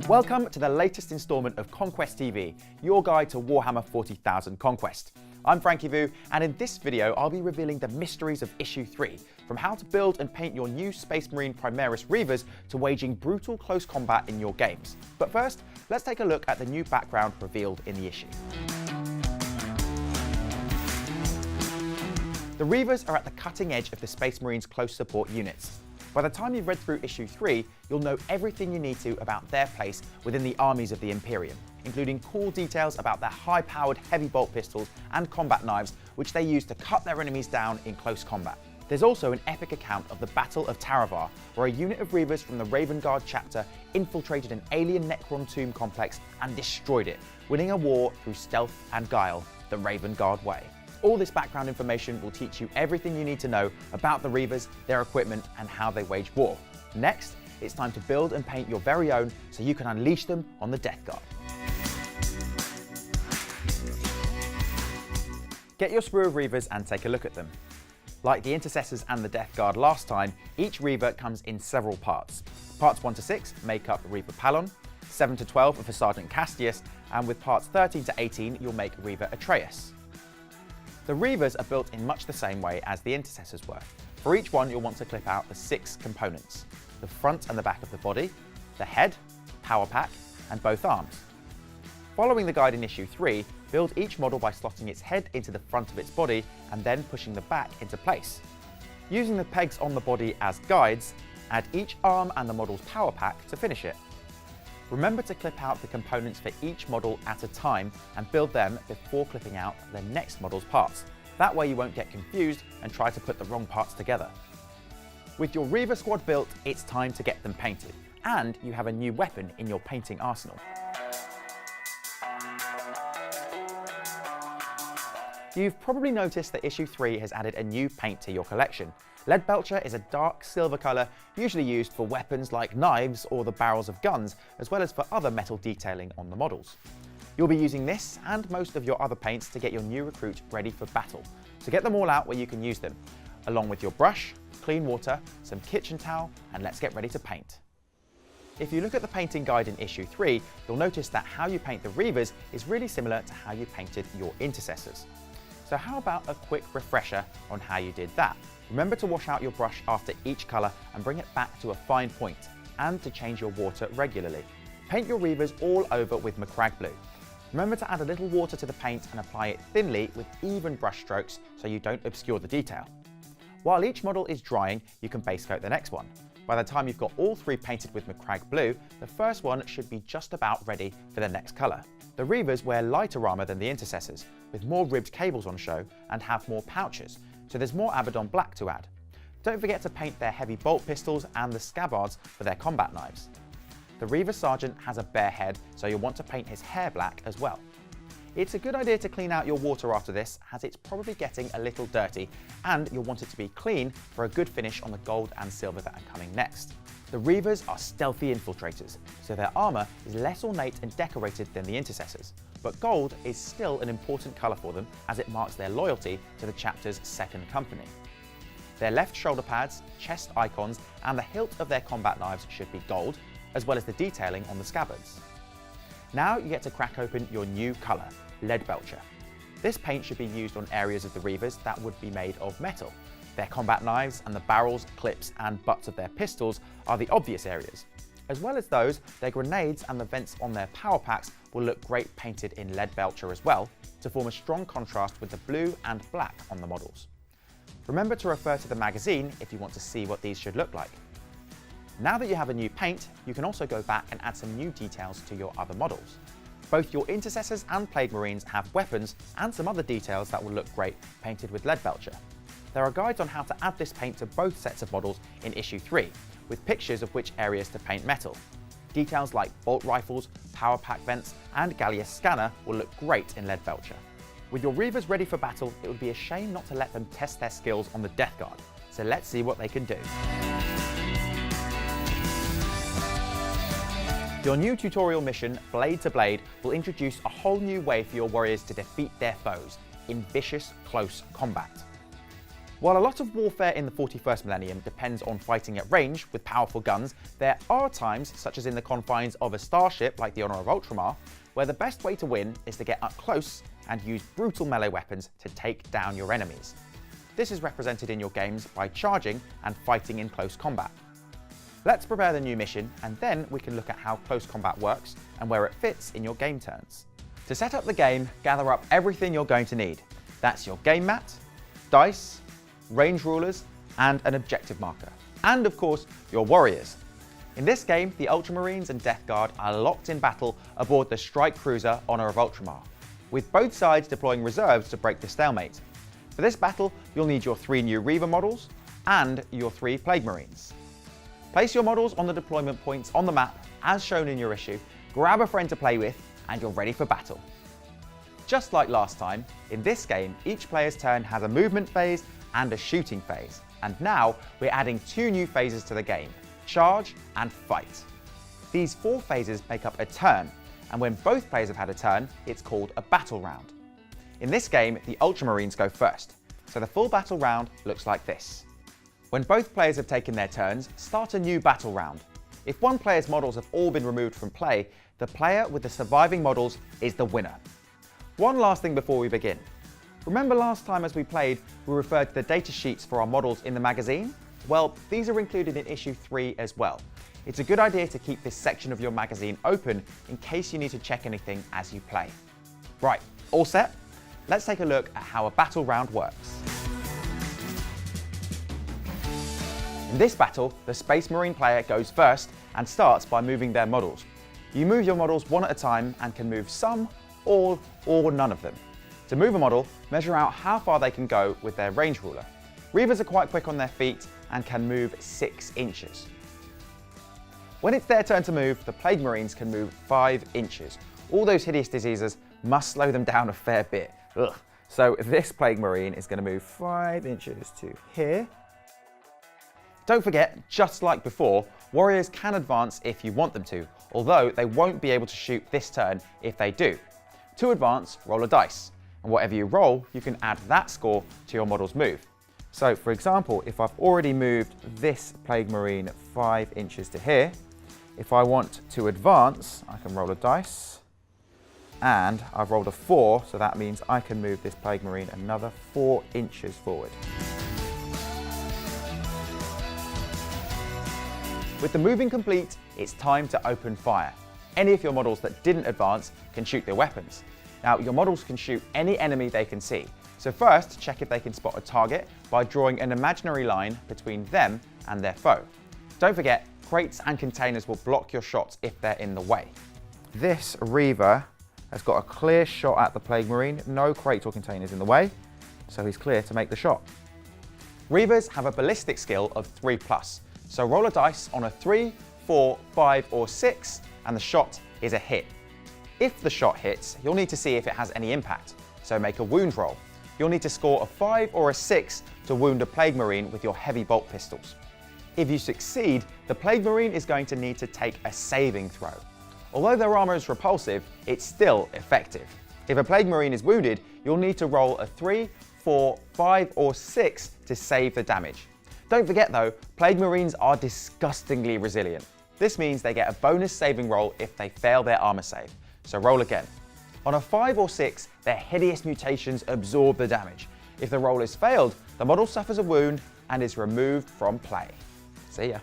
Welcome to the latest instalment of Conquest TV, your guide to Warhammer 40,000 Conquest. I'm Frankie Vu, and in this video I'll be revealing the mysteries of Issue 3, from how to build and paint your new Space Marine Primaris Reavers to waging brutal close combat in your games. But first, let's take a look at the new background revealed in the issue. The Reavers are at the cutting edge of the Space Marines' close support units. By the time you've read through Issue 3, you'll know everything you need to about their place within the armies of the Imperium, including cool details about their high-powered heavy bolt pistols and combat knives, which they use to cut their enemies down in close combat. There's also an epic account of the Battle of Taravar, where a unit of Reavers from the Raven Guard chapter infiltrated an alien Necron tomb complex and destroyed it, winning a war through stealth and guile, the Raven Guard way. All this background information will teach you everything you need to know about the Reavers, their equipment, and how they wage war. Next, it's time to build and paint your very own so you can unleash them on the Death Guard. Get your sprue of Reavers and take a look at them. Like the Intercessors and the Death Guard last time, each Reaver comes in several parts. Parts 1 to 6 make up Reaver Palon, 7 to 12 are for Sergeant Castius, and with parts 13 to 18 you'll make Reaver Atreus. The Reavers are built in much the same way as the Intercessors were. For each one, you'll want to clip out the 6 components: the front and the back of the body, the head, power pack, and both arms. Following the guide in Issue 3, build each model by slotting its head into the front of its body and then pushing the back into place. Using the pegs on the body as guides, add each arm and the model's power pack to finish it. Remember to clip out the components for each model at a time and build them before clipping out the next model's parts. That way you won't get confused and try to put the wrong parts together. With your Reaver squad built, it's time to get them painted, and you have a new weapon in your painting arsenal. You've probably noticed that Issue 3 has added a new paint to your collection. Leadbelcher is a dark silver colour usually used for weapons like knives or the barrels of guns, as well as for other metal detailing on the models. You'll be using this and most of your other paints to get your new recruit ready for battle, so get them all out where you can use them, along with your brush, clean water, some kitchen towel, and let's get ready to paint. If you look at the painting guide in Issue 3, you'll notice that how you paint the Reavers is really similar to how you painted your Intercessors. So how about a quick refresher on how you did that? Remember to wash out your brush after each colour and bring it back to a fine point, and to change your water regularly. Paint your Reavers all over with Macragge Blue. Remember to add a little water to the paint and apply it thinly with even brush strokes so you don't obscure the detail. While each model is drying, you can base coat the next one. By the time you've got all 3 painted with Macragge Blue, the first one should be just about ready for the next colour. The Reavers wear lighter armour than the Intercessors, with more ribbed cables on show and have more pouches, so there's more Abaddon Black to add. Don't forget to paint their heavy bolt pistols and the scabbards for their combat knives. The Reaver Sergeant has a bare head, so you'll want to paint his hair black as well. It's a good idea to clean out your water after this, as it's probably getting a little dirty, and you'll want it to be clean for a good finish on the gold and silver that are coming next. The Reavers are stealthy infiltrators, so their armour is less ornate and decorated than the Intercessors, but gold is still an important colour for them as it marks their loyalty to the chapter's second company. Their left shoulder pads, chest icons, and the hilt of their combat knives should be gold, as well as the detailing on the scabbards. Now you get to crack open your new colour, Leadbelcher. This paint should be used on areas of the Reavers that would be made of metal. Their combat knives and the barrels, clips, and butts of their pistols are the obvious areas. As well as those, their grenades and the vents on their power packs will look great painted in Leadbelcher as well, to form a strong contrast with the blue and black on the models. Remember to refer to the magazine if you want to see what these should look like. Now that you have a new paint, you can also go back and add some new details to your other models. Both your Intercessors and Plague Marines have weapons and some other details that will look great painted with Leadbelcher. There are guides on how to add this paint to both sets of models in Issue 3, with pictures of which areas to paint metal. Details like bolt rifles, power pack vents, and Gallius scanner will look great in Leadbelcher. With your Reavers ready for battle, it would be a shame not to let them test their skills on the Death Guard, so let's see what they can do. Your new tutorial mission, Blade to Blade, will introduce a whole new way for your warriors to defeat their foes in vicious, close combat. While a lot of warfare in the 41st millennium depends on fighting at range with powerful guns, there are times, such as in the confines of a starship like the Honor of Ultramar, where the best way to win is to get up close and use brutal melee weapons to take down your enemies. This is represented in your games by charging and fighting in close combat. Let's prepare the new mission, and then we can look at how close combat works and where it fits in your game turns. To set up the game, gather up everything you're going to need. That's your game mat, dice, range rulers, and an objective marker. And of course, your warriors. In this game, the Ultramarines and Death Guard are locked in battle aboard the strike cruiser Honor of Ultramar, with both sides deploying reserves to break the stalemate. For this battle, you'll need your 3 new Reaver models and your 3 Plague Marines. Place your models on the deployment points on the map as shown in your issue, grab a friend to play with, and you're ready for battle. Just like last time, in this game, each player's turn has a movement phase and a shooting phase. And now we're adding 2 new phases to the game, charge and fight. These 4 phases make up a turn, and when both players have had a turn, it's called a battle round. In this game, the Ultramarines go first, so the full battle round looks like this. When both players have taken their turns, start a new battle round. If one player's models have all been removed from play, the player with the surviving models is the winner. One last thing before we begin. Remember last time as we played, we referred to the data sheets for our models in the magazine? Well, these are included in issue 3 as well. It's a good idea to keep this section of your magazine open in case you need to check anything as you play. Right, all set? Let's take a look at how a battle round works. In this battle, the Space Marine player goes first and starts by moving their models. You move your models one at a time and can move some, all, or none of them. To move a model, measure out how far they can go with their range ruler. Reavers are quite quick on their feet and can move 6 inches. When it's their turn to move, the Plague Marines can move 5 inches. All those hideous diseases must slow them down a fair bit. Ugh. So this Plague Marine is going to move 5 inches to here. Don't forget, just like before, warriors can advance if you want them to, although they won't be able to shoot this turn if they do. To advance, roll a dice, and whatever you roll, you can add that score to your model's move. So for example, if I've already moved this Plague Marine 5 inches to here, if I want to advance, I can roll a dice, and I've rolled a 4, so that means I can move this Plague Marine another 4 inches forward. With the moving complete, it's time to open fire. Any of your models that didn't advance can shoot their weapons. Now, your models can shoot any enemy they can see. So first, check if they can spot a target by drawing an imaginary line between them and their foe. Don't forget, crates and containers will block your shots if they're in the way. This Reaver has got a clear shot at the Plague Marine, no crates or containers in the way, so he's clear to make the shot. Reavers have a ballistic skill of 3+, so roll a dice on a 3, 4, 5 or 6 and the shot is a hit. If the shot hits, you'll need to see if it has any impact, so make a wound roll. You'll need to score a 5 or a 6 to wound a Plague Marine with your heavy bolt pistols. If you succeed, the Plague Marine is going to need to take a saving throw. Although their armor is repulsive, it's still effective. If a Plague Marine is wounded, you'll need to roll a 3, 4, 5 or 6 to save the damage. Don't forget though, Plague Marines are disgustingly resilient. This means they get a bonus saving roll if they fail their armor save, so roll again. On a 5 or 6, their hideous mutations absorb the damage. If the roll is failed, the model suffers a wound and is removed from play. See ya.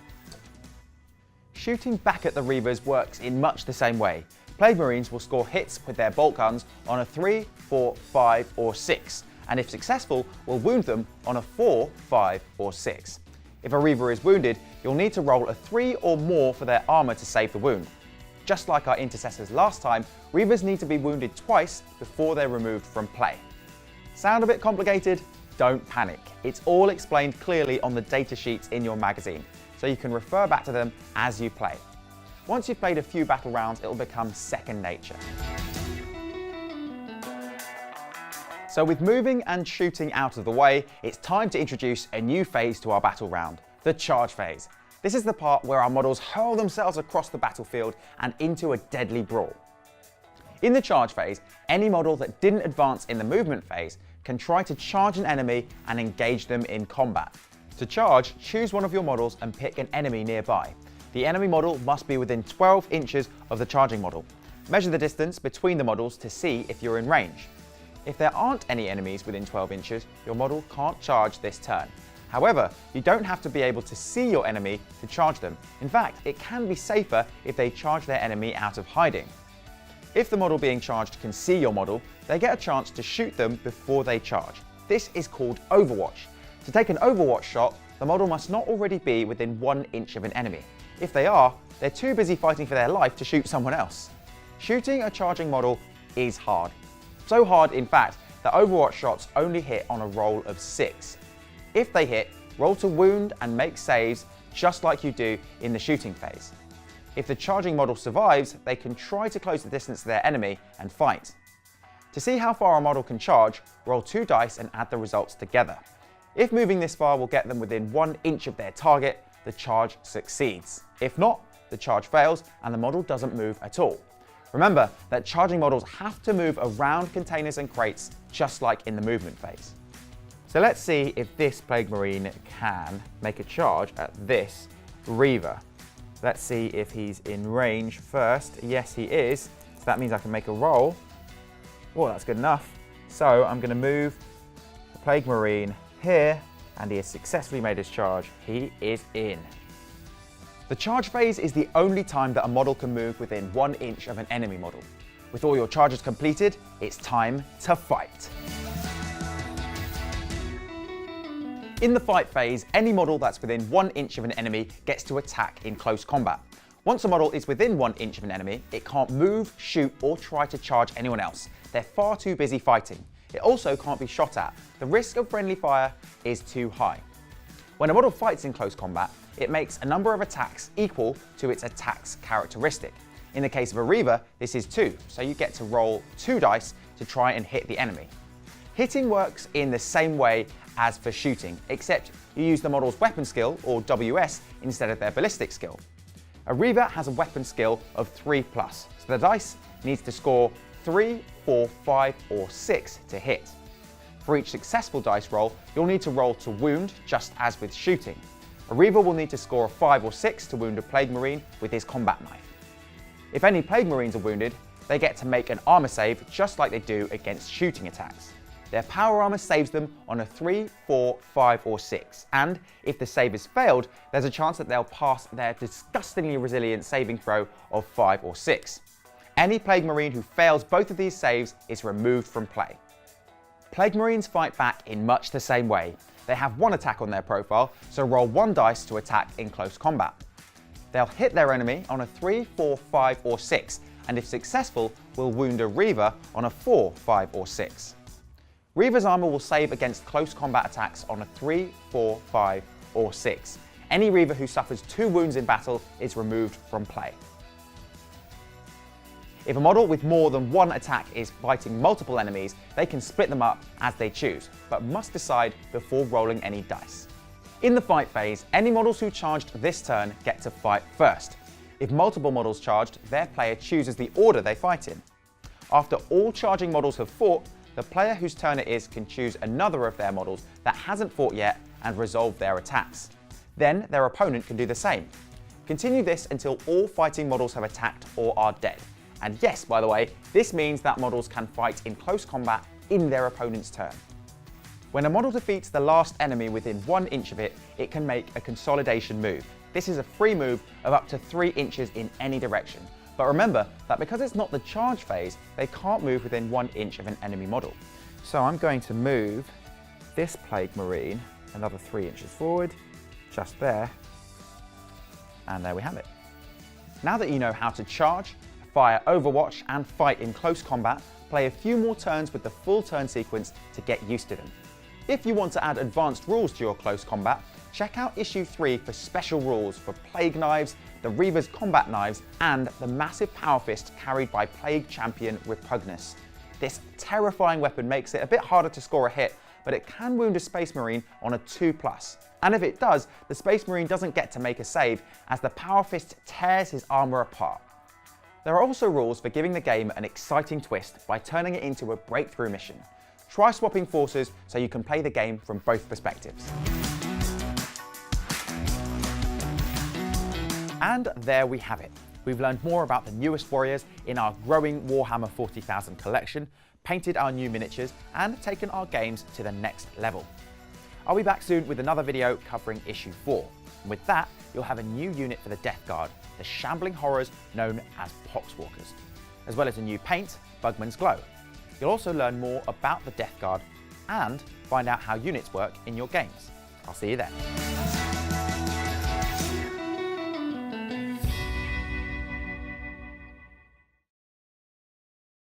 Shooting back at the Reavers works in much the same way. Plague Marines will score hits with their bolt guns on a 3, 4, 5 or 6, and if successful, will wound them on a 4, 5 or 6. If a Reaver is wounded, you'll need to roll a 3 or more for their armor to save the wound. Just like our intercessors last time, Reavers need to be wounded twice before they're removed from play. Sound a bit complicated? Don't panic. It's all explained clearly on the data sheets in your magazine, so you can refer back to them as you play. Once you've played a few battle rounds, it'll become second nature. So with moving and shooting out of the way, it's time to introduce a new phase to our battle round, the charge phase. This is the part where our models hurl themselves across the battlefield and into a deadly brawl. In the charge phase, any model that didn't advance in the movement phase can try to charge an enemy and engage them in combat. To charge, choose one of your models and pick an enemy nearby. The enemy model must be within 12 inches of the charging model. Measure the distance between the models to see if you're in range. If there aren't any enemies within 12 inches, your model can't charge this turn. However, you don't have to be able to see your enemy to charge them. In fact, it can be safer if they charge their enemy out of hiding. If the model being charged can see your model, they get a chance to shoot them before they charge. This is called Overwatch. To take an Overwatch shot, the model must not already be within 1 inch of an enemy. If they are, they're too busy fighting for their life to shoot someone else. Shooting a charging model is hard. So hard, in fact, that Overwatch shots only hit on a roll of 6. If they hit, roll to wound and make saves just like you do in the shooting phase. If the charging model survives, they can try to close the distance to their enemy and fight. To see how far a model can charge, roll 2 dice and add the results together. If moving this far will get them within 1 inch of their target, the charge succeeds. If not, the charge fails and the model doesn't move at all. Remember that charging models have to move around containers and crates just like in the movement phase. So let's see if this Plague Marine can make a charge at this Reaver. Let's see if he's in range first. Yes, he is. So that means I can make a roll. Oh, that's good enough. So I'm going to move the Plague Marine here, and he has successfully made his charge. He is in. The charge phase is the only time that a model can move within 1 inch of an enemy model. With all your charges completed, it's time to fight. In the fight phase, any model that's within 1 inch of an enemy gets to attack in close combat. Once a model is within 1 inch of an enemy, it can't move, shoot, or try to charge anyone else. They're far too busy fighting. It also can't be shot at. The risk of friendly fire is too high. When a model fights in close combat, it makes a number of attacks equal to its attack's characteristic. In the case of a Reaver, this is 2, so you get to roll 2 dice to try and hit the enemy. Hitting works in the same way as for shooting, except you use the model's weapon skill, or WS, instead of their ballistic skill. A Reaver has a weapon skill of 3+, so the dice needs to score 3, 4, 5, or 6 to hit. For each successful dice roll, you'll need to roll to wound, just as with shooting. A Reaver will need to score a 5 or 6 to wound a Plague Marine with his combat knife. If any Plague Marines are wounded, they get to make an armor save just like they do against shooting attacks. Their power armor saves them on a 3, 4, 5, or 6, and if the save is failed, there's a chance that they'll pass their disgustingly resilient saving throw of 5 or 6. Any Plague Marine who fails both of these saves is removed from play. Plague Marines fight back in much the same way. They have 1 attack on their profile, so roll 1 dice to attack in close combat. They'll hit their enemy on a 3, 4, 5, or 6, and if successful, will wound a Reaver on a 4, 5, or 6. Reaver's armor will save against close combat attacks on a 3, 4, 5, or 6. Any Reaver who suffers 2 wounds in battle is removed from play. If a model with more than 1 attack is fighting multiple enemies, they can split them up as they choose, but must decide before rolling any dice. In the fight phase, any models who charged this turn get to fight first. If multiple models charged, their player chooses the order they fight in. After all charging models have fought, the player whose turn it is can choose another of their models that hasn't fought yet and resolve their attacks. Then their opponent can do the same. Continue this until all fighting models have attacked or are dead. And yes, by the way, this means that models can fight in close combat in their opponent's turn. When a model defeats the last enemy within 1 inch of it, it can make a consolidation move. This is a free move of up to 3 inches in any direction. But remember that because it's not the charge phase, they can't move within 1 inch of an enemy model. So I'm going to move this Plague Marine another 3 inches forward, just there, and there we have it. Now that you know how to charge, fire Overwatch, and fight in close combat, play a few more turns with the full turn sequence to get used to them. If you want to add advanced rules to your close combat, check out issue 3 for special rules for Plague Knives, the Reavers combat knives, and the massive power fist carried by Plague Champion Repugnus. This terrifying weapon makes it a bit harder to score a hit, but it can wound a Space Marine on a 2+. And if it does, the Space Marine doesn't get to make a save, as the power fist tears his armor apart. There are also rules for giving the game an exciting twist by turning it into a breakthrough mission. Try swapping forces so you can play the game from both perspectives. And there we have it. We've learned more about the newest warriors in our growing Warhammer 40,000 collection, painted our new miniatures, and taken our games to the next level. I'll be back soon with another video covering issue 4. And with that, you'll have a new unit for the Death Guard, the shambling horrors known as Poxwalkers, as well as a new paint, Bugman's Glow. You'll also learn more about the Death Guard and find out how units work in your games. I'll see you then.